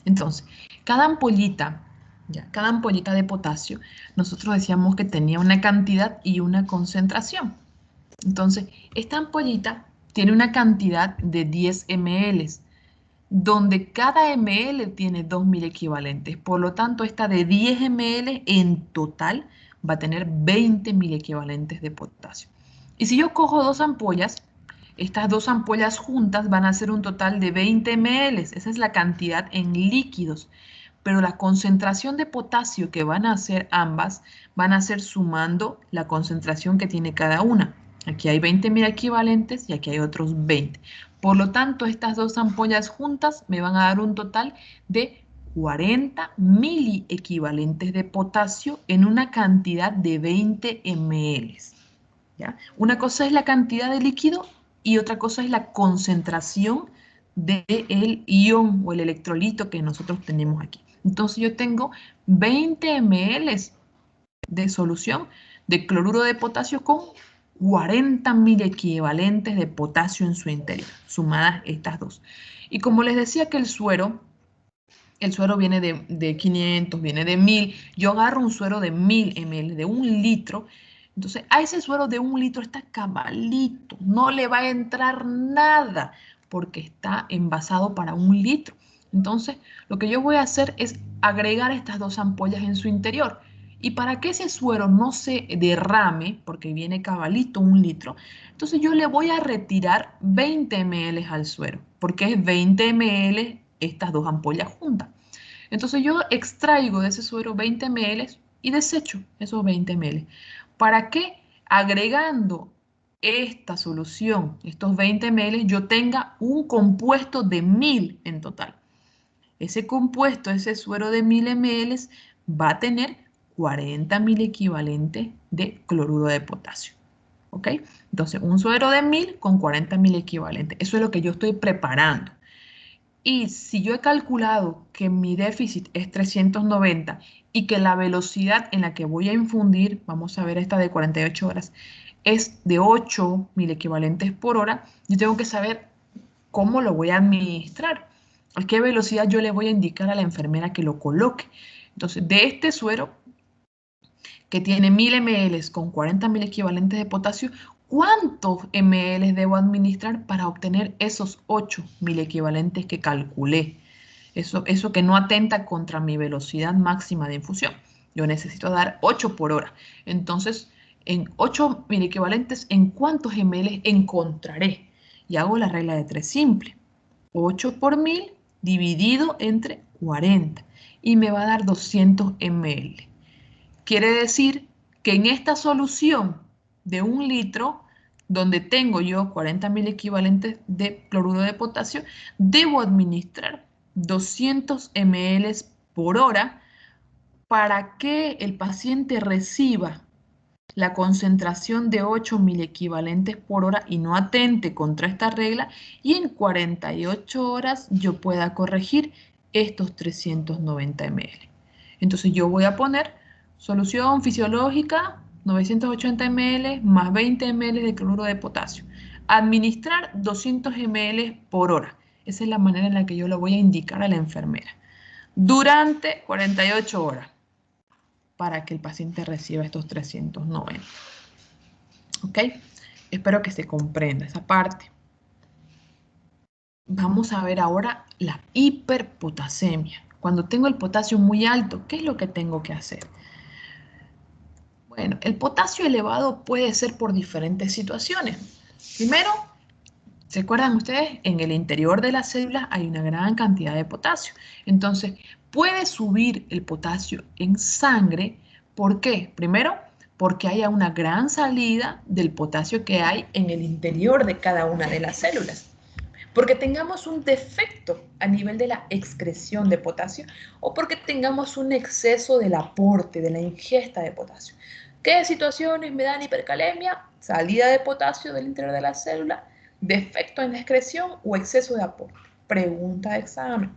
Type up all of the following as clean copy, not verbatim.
Entonces, cada ampollita, cada ampollita de potasio, nosotros decíamos que tenía una cantidad y una concentración. Entonces, esta ampollita tiene una cantidad de 10 ml, donde cada ml tiene 2000 equivalentes. Por lo tanto, esta de 10 ml en total va a tener 20.000 equivalentes de potasio. Y si yo cojo dos ampollas, estas dos ampollas juntas van a hacer un total de 20 ml. Esa es la cantidad en líquidos. Pero la concentración de potasio que van a hacer ambas van a ser sumando la concentración que tiene cada una. Aquí hay 20.000 equivalentes y aquí hay otros 20. Por lo tanto, estas dos ampollas juntas me van a dar un total de 40 miliequivalentes de potasio en una cantidad de 20 ml. ¿Ya? Una cosa es la cantidad de líquido y otra cosa es la concentración del ion o el electrolito que nosotros tenemos aquí. Entonces yo tengo 20 ml de solución de cloruro de potasio con 40.000 equivalentes de potasio en su interior, sumadas estas dos. Y como les decía que el suero viene de 500, viene de 1000, yo agarro un suero de 1000 ml, de 1 litro, entonces a ese suero de 1 litro está cabalito, no le va a entrar nada porque está envasado para 1 litro. Entonces, lo que yo voy a hacer es agregar estas dos ampollas en su interior. Y para que ese suero no se derrame, porque viene cabalito 1 litro, entonces yo le voy a retirar 20 ml al suero, porque es 20 ml estas dos ampollas juntas. Entonces yo extraigo de ese suero 20 ml y desecho esos 20 ml. ¿Para qué? Agregando esta solución, estos 20 ml, yo tenga un compuesto de 1000 en total. Ese compuesto, ese suero de 1000 ml, va a tener 40.000 equivalentes de cloruro de potasio. ¿Ok? Entonces, un suero de 1000 con 40.000 equivalentes. Eso es lo que yo estoy preparando. Y si yo he calculado que mi déficit es 390 y que la velocidad en la que voy a infundir, vamos a ver esta de 48 horas, es de 8.000 equivalentes por hora, yo tengo que saber cómo lo voy a administrar, a qué velocidad yo le voy a indicar a la enfermera que lo coloque. Entonces, de este suero que tiene 1000 ml con 40.000 equivalentes de potasio, ¿cuántos ml debo administrar para obtener esos 8.000 equivalentes que calculé? Eso que no atenta contra mi velocidad máxima de infusión. Yo necesito dar 8 por hora. Entonces, en 8.000 equivalentes, ¿en cuántos ml encontraré? Y hago la regla de 3 simple. 8 por 1000 dividido entre 40. Y me va a dar 200 ml. Quiere decir que en esta solución de 1 litro, donde tengo yo 40.000 equivalentes de cloruro de potasio, debo administrar 200 ml por hora para que el paciente reciba la concentración de 8.000 equivalentes por hora y no atente contra esta regla, y en 48 horas yo pueda corregir estos 390 ml. Entonces yo voy a poner solución fisiológica 980 ml más 20 ml de cloruro de potasio. Administrar 200 ml por hora. Esa es la manera en la que yo lo voy a indicar a la enfermera. Durante 48 horas para que el paciente reciba estos 390. ¿Ok? Espero que se comprenda esa parte. Vamos a ver ahora la hiperpotasemia. Cuando tengo el potasio muy alto, ¿qué es lo que tengo que hacer? Bueno, el potasio elevado puede ser por diferentes situaciones. Primero, ¿se acuerdan ustedes? En el interior de las células hay una gran cantidad de potasio. Entonces, puede subir el potasio en sangre. ¿Por qué? Primero, porque haya una gran salida del potasio que hay en el interior de cada una de las células. Porque tengamos un defecto a nivel de la excreción de potasio o porque tengamos un exceso del aporte, de la ingesta de potasio. ¿Qué situaciones me dan hipercalemia? Salida de potasio del interior de la célula, defecto en la excreción o exceso de aporte. Pregunta de examen.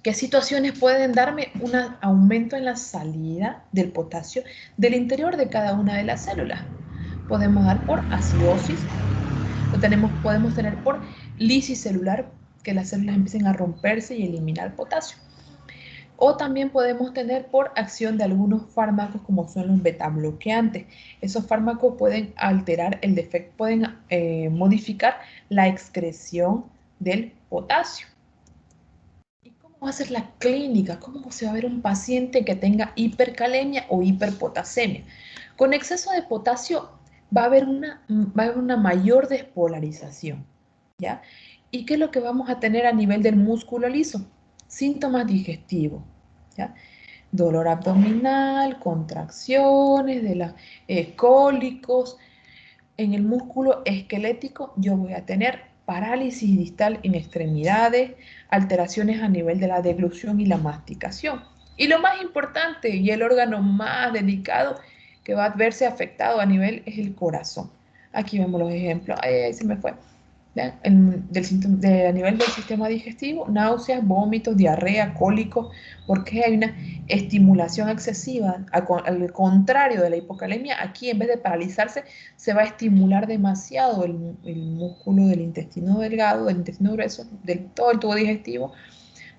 ¿Qué situaciones pueden darme un aumento en la salida del potasio del interior de cada una de las células? Podemos dar por acidosis, podemos tener por lisis celular que las células empiecen a romperse y eliminar potasio. O también podemos tener por acción de algunos fármacos como son los betabloqueantes. Esos fármacos pueden alterar el defecto, pueden modificar la excreción del potasio. ¿Y cómo va a ser la clínica? ¿Cómo se va a ver un paciente que tenga hipercalemia o hiperpotasemia? Con exceso de potasio va a haber una mayor despolarización, ¿ya? ¿Y qué es lo que vamos a tener a nivel del músculo liso? Síntomas digestivos, ¿ya? Dolor abdominal, contracciones, cólicos. En el músculo esquelético yo voy a tener parálisis distal en extremidades, alteraciones a nivel de la deglución y la masticación. Y lo más importante y el órgano más delicado que va a verse afectado a nivel es el corazón. Aquí vemos los ejemplos. Ay, se me fue. ¿Ya? A nivel del sistema digestivo, náuseas, vómitos, diarrea, cólicos, porque hay una estimulación excesiva. Al contrario de la hipocalemia, aquí en vez de paralizarse, se va a estimular demasiado el músculo del intestino delgado, del intestino grueso, todo el tubo digestivo,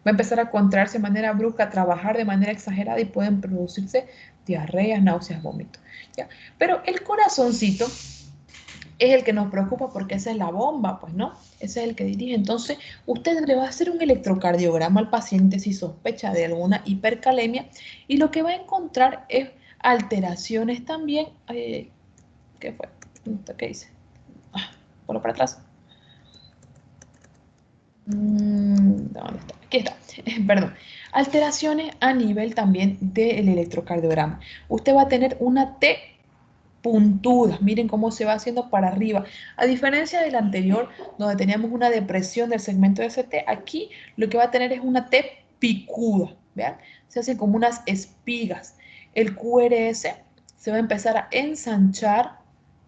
va a empezar a contraerse de manera brusca, a trabajar de manera exagerada y pueden producirse diarreas, náuseas, vómitos. ¿Ya? Pero el corazoncito es el que nos preocupa porque esa es la bomba, pues, ¿no? Ese es el que dirige. Entonces, usted le va a hacer un electrocardiograma al paciente si sospecha de alguna hipercalemia y lo que va a encontrar es alteraciones también. ¿Qué fue? ¿Qué hice? Por para atrás. ¿Dónde está? Aquí está. Perdón. Alteraciones a nivel también del electrocardiograma. Usted va a tener una T puntudas, miren cómo se va haciendo para arriba. A diferencia del anterior, donde teníamos una depresión del segmento de ST, aquí lo que va a tener es una T picuda, ¿vean? Se hacen como unas espigas. El QRS se va a empezar a ensanchar,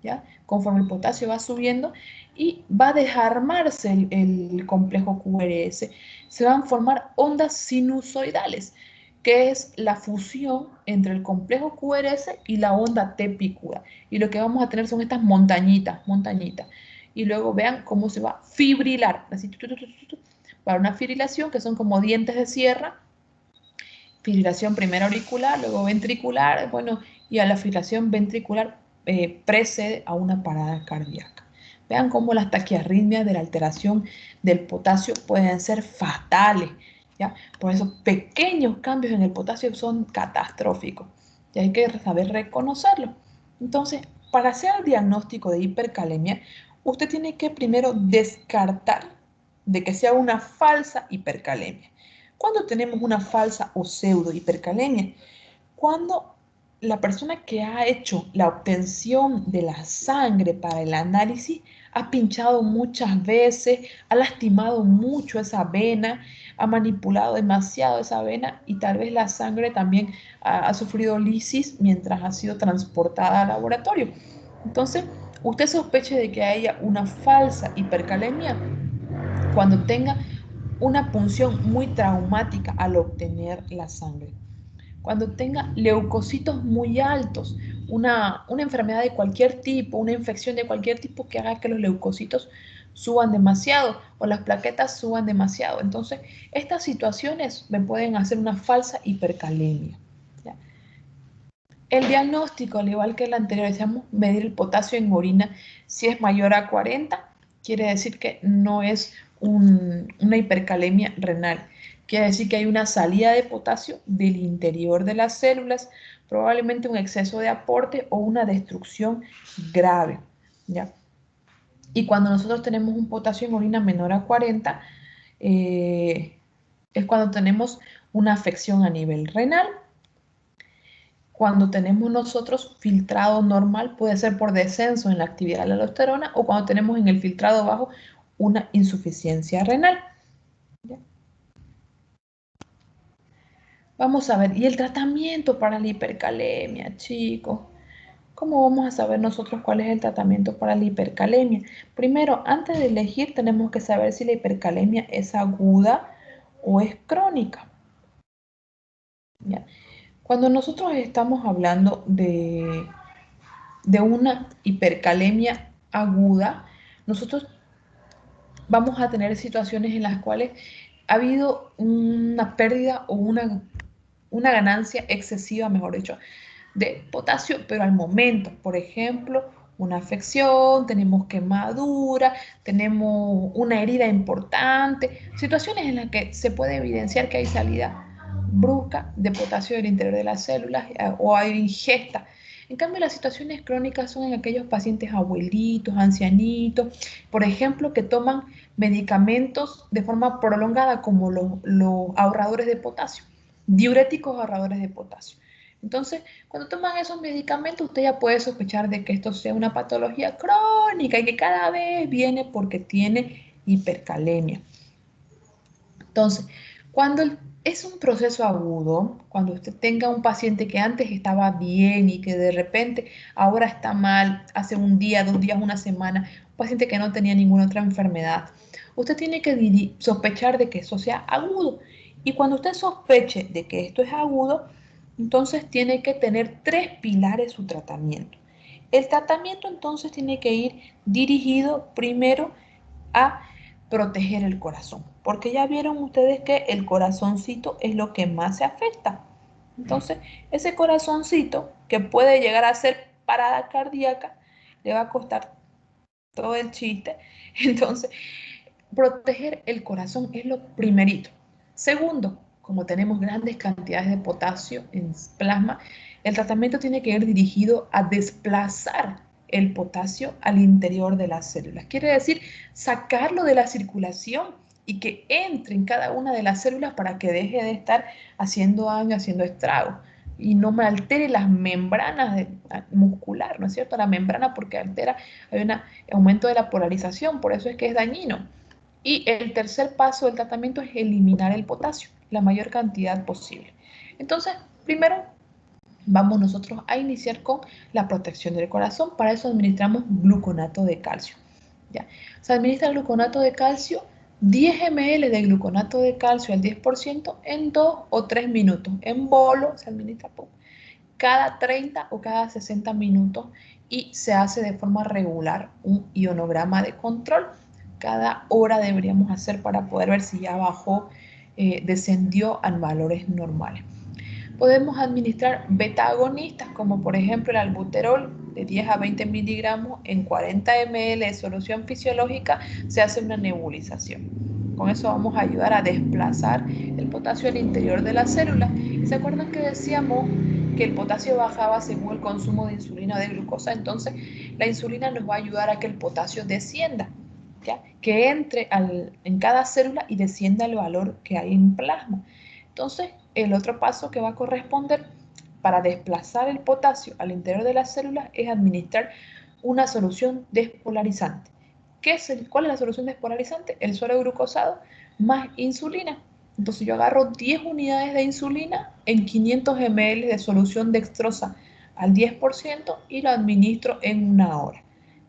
¿ya? Conforme el potasio va subiendo y va a desarmarse el complejo QRS. Se van a formar ondas sinusoidales, que es la fusión entre el complejo QRS y la onda T picuda. Y lo que vamos a tener son estas montañitas, montañitas. Y luego vean cómo se va a fibrilar, así, para una fibrilación que son como dientes de sierra. Fibrilación primero auricular, luego ventricular, bueno, y a la fibrilación ventricular precede a una parada cardíaca. Vean cómo las taquiarritmias de la alteración del potasio pueden ser fatales, ¿ya? Por eso pequeños cambios en el potasio son catastróficos y hay que saber reconocerlo. Entonces, para hacer el diagnóstico de hipercalemia, usted tiene que primero descartar de que sea una falsa hipercalemia. ¿Cuándo tenemos una falsa o pseudo hipercalemia? Cuando la persona que ha hecho la obtención de la sangre para el análisis ha pinchado muchas veces, ha lastimado mucho esa vena, ha manipulado demasiado esa vena y tal vez la sangre también ha sufrido lisis mientras ha sido transportada al laboratorio. Entonces, usted sospeche de que haya una falsa hipercalemia cuando tenga una punción muy traumática al obtener la sangre. Cuando tenga leucocitos muy altos, una enfermedad de cualquier tipo, una infección de cualquier tipo que haga que los leucocitos suban demasiado o las plaquetas suban demasiado. Entonces, estas situaciones me pueden hacer una falsa hipercalemia. ¿Ya? El diagnóstico, al igual que el anterior, decíamos medir el potasio en orina si es mayor a 40, quiere decir que no es una hipercalemia renal. Quiere decir que hay una salida de potasio del interior de las células, probablemente un exceso de aporte o una destrucción grave, ¿ya? Y cuando nosotros tenemos un potasio en orina menor a 40, es cuando tenemos una afección a nivel renal. Cuando tenemos nosotros filtrado normal, puede ser por descenso en la actividad de la aldosterona o cuando tenemos en el filtrado bajo una insuficiencia renal. ¿Ya? Vamos a ver, y el tratamiento para la hipercalemia, chicos. ¿Cómo vamos a saber nosotros cuál es el tratamiento para la hipercalemia? Primero, antes de elegir, tenemos que saber si la hipercalemia es aguda o es crónica. ¿Ya? Cuando nosotros estamos hablando de una hipercalemia aguda, nosotros vamos a tener situaciones en las cuales ha habido una pérdida o una ganancia excesiva, mejor dicho, de potasio, pero al momento, por ejemplo, una afección, tenemos quemadura, tenemos una herida importante, situaciones en las que se puede evidenciar que hay salida brusca de potasio del interior de las células o hay ingesta. En cambio, las situaciones crónicas son en aquellos pacientes abuelitos, ancianitos, por ejemplo, que toman medicamentos de forma prolongada como los ahorradores de potasio, diuréticos ahorradores de potasio. Entonces, cuando toman esos medicamentos, usted ya puede sospechar de que esto sea una patología crónica y que cada vez viene porque tiene hipercalemia. Entonces, cuando es un proceso agudo, cuando usted tenga un paciente que antes estaba bien y que de repente ahora está mal, hace un día, 2 días, una semana, un paciente que no tenía ninguna otra enfermedad, usted tiene que sospechar de que eso sea agudo. Y cuando usted sospeche de que esto es agudo, entonces tiene que tener 3 pilares su tratamiento. El tratamiento entonces tiene que ir dirigido primero a proteger el corazón, porque ya vieron ustedes que el corazoncito es lo que más se afecta. Entonces, ese corazoncito que puede llegar a ser parada cardíaca, le va a costar todo el chiste. Entonces, proteger el corazón es lo primerito. Segundo, como tenemos grandes cantidades de potasio en plasma, el tratamiento tiene que ir dirigido a desplazar el potasio al interior de las células. Quiere decir, sacarlo de la circulación y que entre en cada una de las células para que deje de estar haciendo daño, haciendo estragos y no me altere las membranas muscular, ¿no es cierto? La membrana porque altera, hay un aumento de la polarización, por eso es que es dañino. Y el tercer paso del tratamiento es eliminar el potasio, la mayor cantidad posible. Entonces, primero vamos nosotros a iniciar con la protección del corazón. Para eso administramos gluconato de calcio. ¿Ya? Se administra gluconato de calcio, 10 ml de gluconato de calcio al 10% en 2 o 3 minutos. En bolo se administra cada 30 o cada 60 minutos y se hace de forma regular un ionograma de control. Cada hora deberíamos hacer para poder ver si ya bajó, descendió a valores normales. Podemos administrar beta agonistas como por ejemplo el albuterol de 10 a 20 miligramos en 40 ml de solución fisiológica, se hace una nebulización. Con eso vamos a ayudar a desplazar el potasio al interior de las células. ¿Y se acuerdan que decíamos que el potasio bajaba según el consumo de insulina o de glucosa? Entonces la insulina nos va a ayudar a que el potasio descienda, ¿ya? Que entre en cada célula y descienda el valor que hay en plasma. Entonces, el otro paso que va a corresponder para desplazar el potasio al interior de las células es administrar una solución despolarizante. ¿Cuál es la solución despolarizante? El suero glucosado más insulina. Entonces yo agarro 10 unidades de insulina en 500 ml de solución dextrosa al 10% y lo administro en una hora.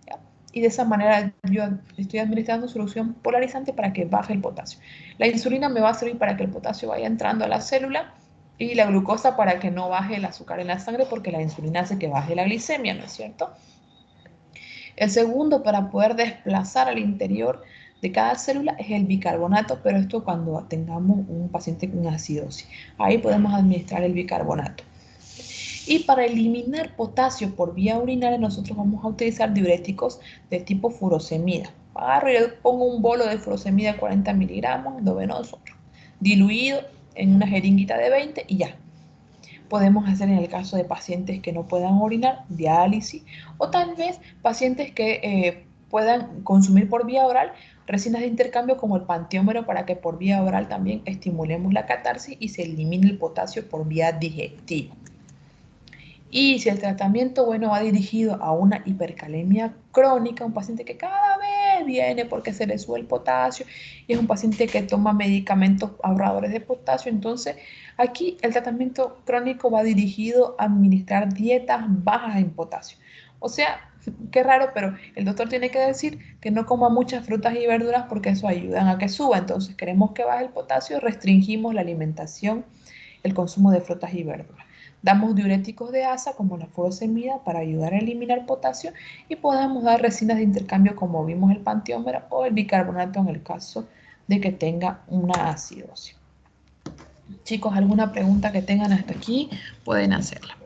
¿Ya? Y de esa manera yo estoy administrando solución polarizante para que baje el potasio. La insulina me va a servir para que el potasio vaya entrando a la célula y la glucosa para que no baje el azúcar en la sangre porque la insulina hace que baje la glicemia, ¿no es cierto? El segundo para poder desplazar al interior de cada célula es el bicarbonato, pero esto cuando tengamos un paciente con acidosis. Ahí podemos administrar el bicarbonato. Y para eliminar potasio por vía urinaria, nosotros vamos a utilizar diuréticos de tipo furosemida. Agarro y pongo un bolo de furosemida de 40 miligramos, endovenoso, diluido en una jeringuita de 20 y ya. Podemos hacer en el caso de pacientes que no puedan orinar, diálisis, o tal vez pacientes que puedan consumir por vía oral resinas de intercambio como el pantiómero para que por vía oral también estimulemos la catarsis y se elimine el potasio por vía digestiva. Y si el tratamiento, bueno, va dirigido a una hipercalemia crónica, un paciente que cada vez viene porque se le sube el potasio y es un paciente que toma medicamentos ahorradores de potasio, entonces aquí el tratamiento crónico va dirigido a administrar dietas bajas en potasio. O sea, qué raro, pero el doctor tiene que decir que no coma muchas frutas y verduras porque eso ayuda a que suba. Entonces, queremos que baje el potasio, restringimos la alimentación, el consumo de frutas y verduras. Damos diuréticos de asa como la furosemida para ayudar a eliminar potasio y podemos dar resinas de intercambio como vimos el pantiómero o el bicarbonato en el caso de que tenga una acidosis. Chicos, ¿alguna pregunta que tengan hasta aquí? Pueden hacerla.